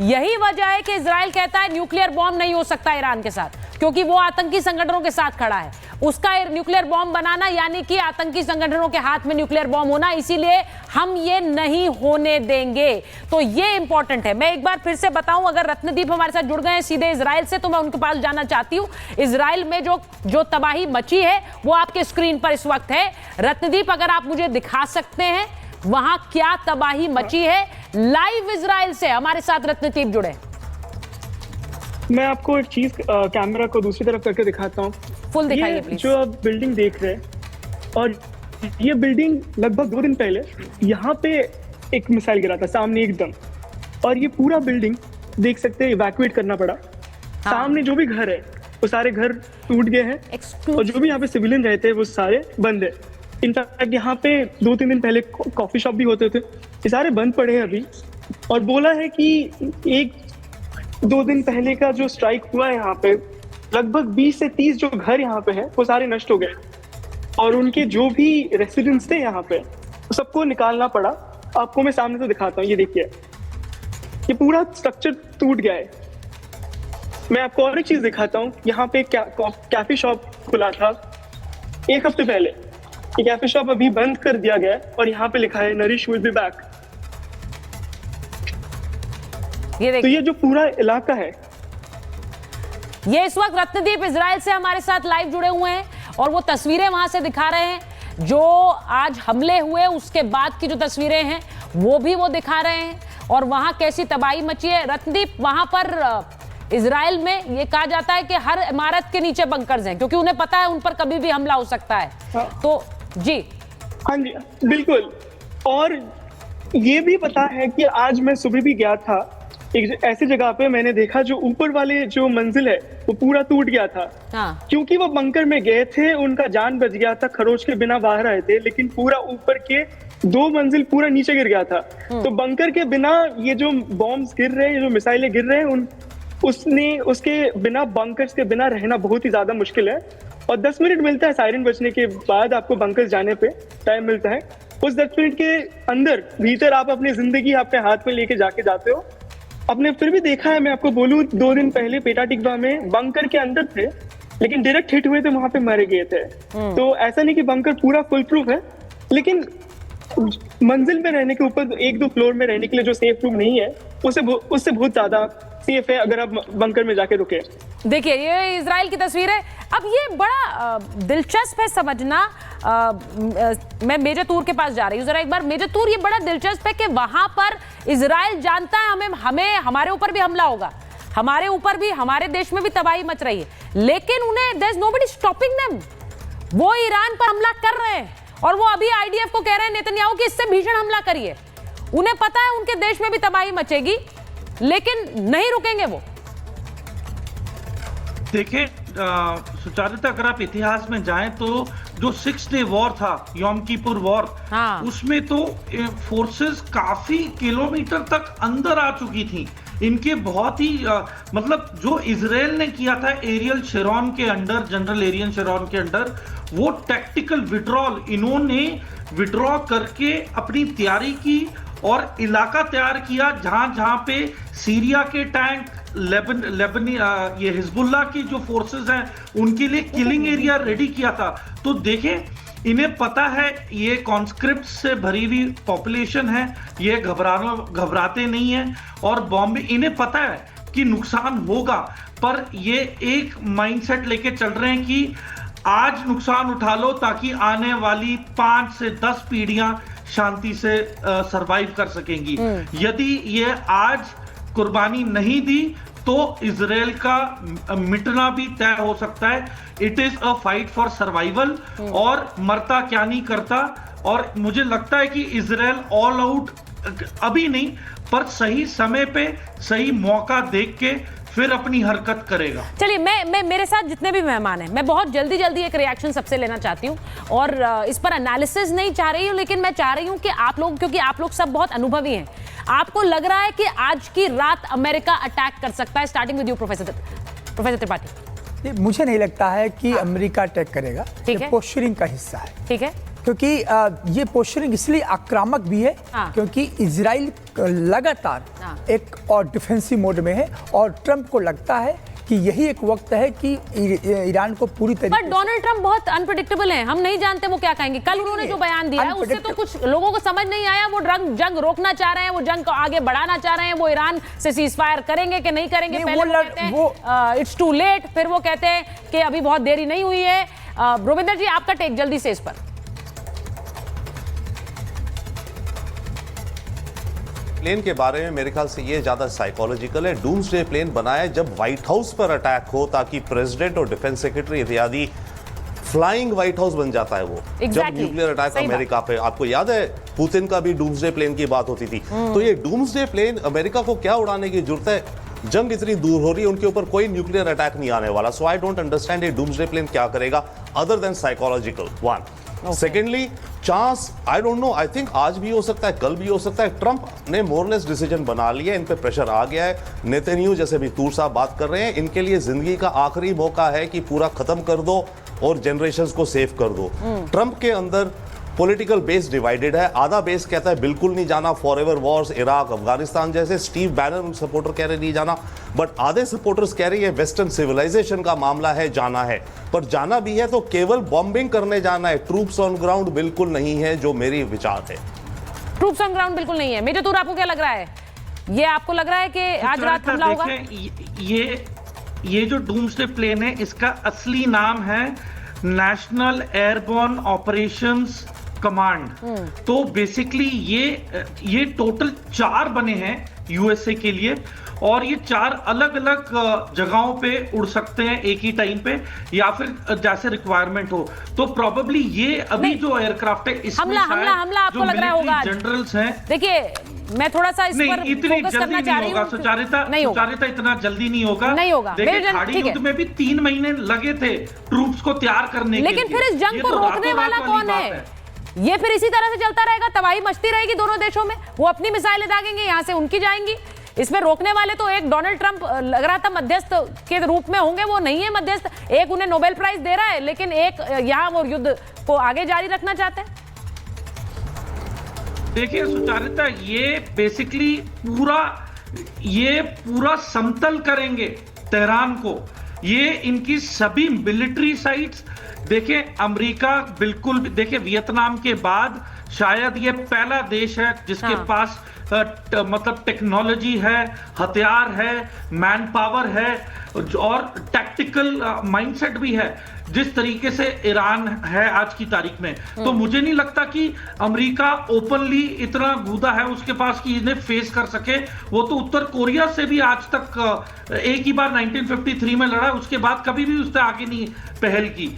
यही वजह है कि इजराइल कहता है न्यूक्लियर बॉम्ब नहीं हो सकता ईरान के साथ, क्योंकि वो आतंकी संगठनों के साथ खड़ा है। उसका न्यूक्लियर बॉम्ब बनाना यानी कि आतंकी संगठनों के हाथ में न्यूक्लियर बॉम्ब होना, इसीलिए हम ये नहीं होने देंगे। तो ये इंपॉर्टेंट है। मैं एक बार फिर से बताऊं, अगर रत्नदीप हमारे साथ जुड़ गए हैं सीधे इजराइल से, तो मैं उनके पास जाना चाहती हूं। इजराइल में जो तबाही मची है वो आपके स्क्रीन पर इस वक्त है। रत्नदीप, अगर आप मुझे दिखा सकते हैं वहां क्या तबाही मची है। लाइव इजराइल से हमारे साथ रत्नदीप जुड़े। मैं आपको एक चीज कैमरा को दूसरी तरफ करके दिखाता हूँ। फुल दिखाइए प्लीज। जो आप बिल्डिंग देख रहे हैं, और ये बिल्डिंग लगभग 2 दिन पहले यहाँ पे एक मिसाइल गिरा था सामने एकदम, और ये पूरा बिल्डिंग देख सकते हैं इवैक्यूएट करना पड़ा। सामने जो भी घर है वो सारे घर टूट गए हैं, और जो भी यहाँ पे सिविलियन रहते हैं वो सारे बंद है। इनफैक्ट यहाँ पे 2-3 दिन पहले कॉफी शॉप भी होते थे, ये सारे बंद पड़े हैं अभी। और बोला है कि 1-2 दिन पहले का जो स्ट्राइक हुआ है यहाँ पे, लगभग 20 से 30 जो घर यहाँ पे है वो सारे नष्ट हो गए, और उनके जो भी रेसिडेंट्स थे यहाँ पे वो सबको निकालना पड़ा। आपको मैं सामने से दिखाता हूँ, ये देखिए, ये पूरा स्ट्रक्चर टूट गया है। मैं आपको और एक चीज दिखाता हूँ। यहाँ पे कैफे शॉप खुला था 1 हफ्ते पहले, ये कैफे शॉप अभी बंद कर दिया गया है, और यहाँ पे लिखा है नरिश विल बी बैक। तो ये जो पूरा इलाका है, ये इस वक्त रत्नदीप इजराइल से हमारे साथ लाइव जुड़े हुए हैं, और वो तस्वीरें वहां से दिखा रहे हैं जो आज हमले हुए उसके बाद की जो तस्वीरें हैं वो भी वो दिखा रहे हैं, और वहां कैसी तबाही मची है। रत्नदीप, वहां पर इजराइल में ये कहा जाता है कि हर इमारत के नीचे बंकर्स हैं, क्योंकि उन्हें पता है उन पर कभी भी हमला हो सकता है। तो जी हाँ जी बिल्कुल। और ये भी पता है कि आज मैं सुबह भी गया था एक ऐसी जगह पे, मैंने देखा जो ऊपर वाले जो मंजिल है वो पूरा टूट गया था। क्योंकि वो बंकर में गए थे, उनका जान बच गया था, खरोच के बिना बाहर आए थे, लेकिन पूरा ऊपर के 2 मंजिल पूरा नीचे गिर गया था। तो बंकर के बिना ये जो बॉम्ब्स गिर रहे हैं, जो मिसाइलें गिर रहे हैं, उसके बिना, बंकर्स के बिना रहना बहुत ही ज्यादा मुश्किल है। और 10 मिनट मिलता है सायरन बजने के बाद, आपको बंकर जाने पे टाइम मिलता है। उस 10 मिनट के अंदर भीतर आप अपनी जिंदगी अपने हाथ में लेके जाते हो। आपने फिर भी देखा है, मैं आपको बोलूं, 2 दिन पहले पेटा टिकवा में बंकर के अंदर थे, लेकिन डायरेक्ट हिट हुए थे, वहां पे मारे गए थे। तो ऐसा नहीं कि बंकर पूरा फुल प्रूफ है, लेकिन मंजिल में रहने के ऊपर 1-2 फ्लोर में रहने के लिए जो सेफ रूम नहीं है, उससे बहुत ज्यादा सेफ है अगर आप बंकर में जाके रुके। देखिए, ये इजराइल की तस्वीर है। अब ये बड़ा दिलचस्प है समझना। मैं मेजर तूर के पास जा रही हूँ जरा एक बार। मेजर तूर, ये बड़ा दिलचस्प है कि वहां पर इजराइल जानता है हमें हमारे ऊपर भी हमला होगा, हमारे ऊपर भी, हमारे देश में भी तबाही मच रही है, लेकिन उन्हें there is nobody stopping them. वो ईरान पर हमला कर रहे हैं, और वो अभी आईडीएफ को कह रहे हैं नेतन्याहू कि इससे भीषण हमला करिए। उन्हें पता है उनके देश में भी तबाही मचेगी, लेकिन नहीं रुकेंगे वो। देखिए सुचारिता, अगर आप इतिहास में जाएं तो जो 6 डे वॉर था, यौम किपुर वॉर, उसमें तो फोर्सेस काफी किलोमीटर तक अंदर आ चुकी थी। इनके बहुत ही मतलब जो इजराइल ने किया था एरियल शेरॉन के अंडर, जनरल एरियल शेरॉन के अंडर, वो टैक्टिकल विड्रॉल, इन्होंने विड्रॉ करके अपनी तैयारी की और इलाका तैयार किया जहां पे सीरिया के टैंक, लेबनी ये हिजबुल्लाह की जो फोर्सेस हैं उनके लिए किलिंग एरिया रेडी किया था। तो देखें, इन्हें पता है ये कॉन्स्क्रिप्ट से भरी हुई पॉपुलेशन है, ये घबराते नहीं है, और बॉम्बे, इन्हें पता है कि नुकसान होगा, पर ये एक माइंडसेट लेके चल रहे हैं कि आज नुकसान उठा लो ताकि आने वाली 5 से 10 पीढ़ियां शांति से सरवाइव कर सकेंगी। यदि ये आज कुर्बानी नहीं दी तो इजराइल का मिटना भी तय हो सकता है। It is a fight for survival, और मरता क्या नहीं करता। और मुझे लगता है कि इजराइल ऑल आउट अभी नहीं, पर सही समय पे सही मौका देख के फिर अपनी हरकत करेगा। चलिए, मैं मेरे साथ जितने भी मेहमान हैं, मैं बहुत जल्दी एक रिएक्शन सबसे लेना चाहती हूँ, और इस पर एनालिसिस नहीं चाह रही हूँ, लेकिन मैं चाह रही हूँ कि आप लोग, क्योंकि आप लोग सब बहुत अनुभवी हैं, आपको लग रहा है कि आज की रात अमेरिका अटैक कर सकता है? Starting with you professor Tripathi. मुझे नहीं लगता है कि अमेरिका अटैक करेगा, ये पोस्चरिंग का हिस्सा है। ठीक है, क्योंकि ये पोस्चरिंग इसलिए आक्रामक भी है क्योंकि इजराइल लगातार एक और डिफेंसिव मोड में है, और ट्रंप को लगता है कि यही एक वक्त है कि ईरान को पूरी तरीके पर डोनाल्ड ट्रंप बहुत अनप्रेडिक्टेबल हैं, हम नहीं जानते वो क्या कहेंगे। कल उन्होंने जो बयान दिया है उससे तो कुछ लोगों को समझ नहीं आया। वो जंग रोकना चाह रहे हैं, वो जंग को आगे बढ़ाना चाह रहे हैं, वो ईरान से सीजफायर करेंगे कि नहीं करेंगे। पहले वो कहते हैं इट्स टू लेट, फिर वो कहते हैं कि अभी बहुत देरी नहीं हुई है। रोविंदर जी, आपका टेक जल्दी से इस पर। प्लेन के बारे में मेरे ख्याल से ये ज्यादा साइकोलॉजिकल है। डूम्सडे प्लेन बनाया जब व्हाइट हाउस पर अटैक हो, ताकि प्रेसिडेंट और डिफेंस सेक्रेटरी इत्यादि फ्लाइंग व्हाइट हाउस बन जाता है वो। जब न्यूक्लियर अटैक अमेरिका पे, आपको याद है पुतिन का भी डूम्सडे प्लेन की बात होती थी। तो ये डूम्सडे प्लेन अमेरिका को क्या उड़ाने की जरूरत है? जंग इतनी दूर हो रही है, उनके ऊपर कोई न्यूक्लियर अटैक नहीं आने वाला। सो आई डोंट अंडरस्टैंड ये डूम्सडे प्लेन क्या करेगा other than psychological one. Secondly, chance I don't know, I think आज भी हो सकता है, कल भी हो सकता है। ट्रंप ने मोरलेस डिसीजन बना लिया, इन पे प्रेशर आ गया है। नेतन्याहू जैसे भी तूर साहब बात कर रहे हैं, इनके लिए जिंदगी का आखिरी मौका है कि पूरा खत्म कर दो और जनरेशंस को सेव कर दो। ट्रंप के अंदर पॉलिटिकल बेस डिवाइडेड है। आधा बेस कहता है बिल्कुल नहीं जाना, फॉरएवर वॉर्स, इराक, अफगानिस्तान जैसे। स्टीव बैनर सपोर्टर कह रहे नहीं जाना, बट आधे सपोर्टर्स कह रहे हैं वेस्टर्न सिविलाइजेशन का मामला है, जाना है। पर जाना भी है तो केवल बॉम्बिंग करने जाना है, ट्रूप्स ऑन ग्राउंड बिल्कुल नहीं है, जो मेरी विचार है। ट्रूप्स ऑन ग्राउंड बिल्कुल नहीं है। मेजर तूर, आपको क्या लग रहा है? ये आपको लग रहा है कि आज रात हमला होगा? ये जो डूम्सडे प्लेन है, इसका असली नाम है नेशनल एयरबोर्न ऑपरेशंस कमांड। तो बेसिकली ये टोटल 4 बने हैं यूएसए के लिए, और ये 4 अलग अलग जगहों पे उड़ सकते हैं एक ही टाइम पे, या फिर जैसे रिक्वायरमेंट हो। तो प्रोबेबली ये अभी जो एयरक्राफ्ट है इसमें हमला आपको लग रहा होगा जनरल्स हैं। देखिए, मैं थोड़ा सा इस पर फोकस करना चाह रही हूं। सुचारिता इतना जल्दी नहीं होगा। नहीं होगा। देखिए, खाड़ी युद्ध में भी 3 महीने लगे थे ट्रूप्स को तैयार करने के लिए। लेकिन फिर इस जंग को रोकने वाला कौन है? ये फिर इसी तरह से चलता रहेगा, तबाही मचती रहेगी दोनों देशों में। वो अपनी मिसाइलें दागेंगे, यहां से उनकी जाएंगी। इसमें रोकने वाले तो एक डोनाल्ड ट्रंप लग रहा था मध्यस्थ के रूप में होंगे, वो नहीं है मध्यस्थ। एक उन्हें नोबेल प्राइज दे रहा है, लेकिन एक यहां वो युद्ध को आगे जारी रखना चाहते हैं। देखिए सुचारिता, ये बेसिकली पूरा समतल करेंगे तेहरान को। ये इनकी सभी मिलिट्री साइट्स, देखिए अमेरिका बिल्कुल, देखिए वियतनाम के बाद शायद ये पहला देश है जिसके पास मतलब टेक्नोलॉजी है, हथियार है, मैन पावर है और टैक्टिकल माइंडसेट भी है, जिस तरीके से ईरान है आज की तारीख में। तो मुझे नहीं लगता कि अमेरिका ओपनली इतना गूदा है उसके पास कि इन्हें फेस कर सके। वो तो उत्तर कोरिया से भी आज तक एक ही बार 1953 में लड़ा, उसके बाद कभी भी उसने आगे नहीं पहल की।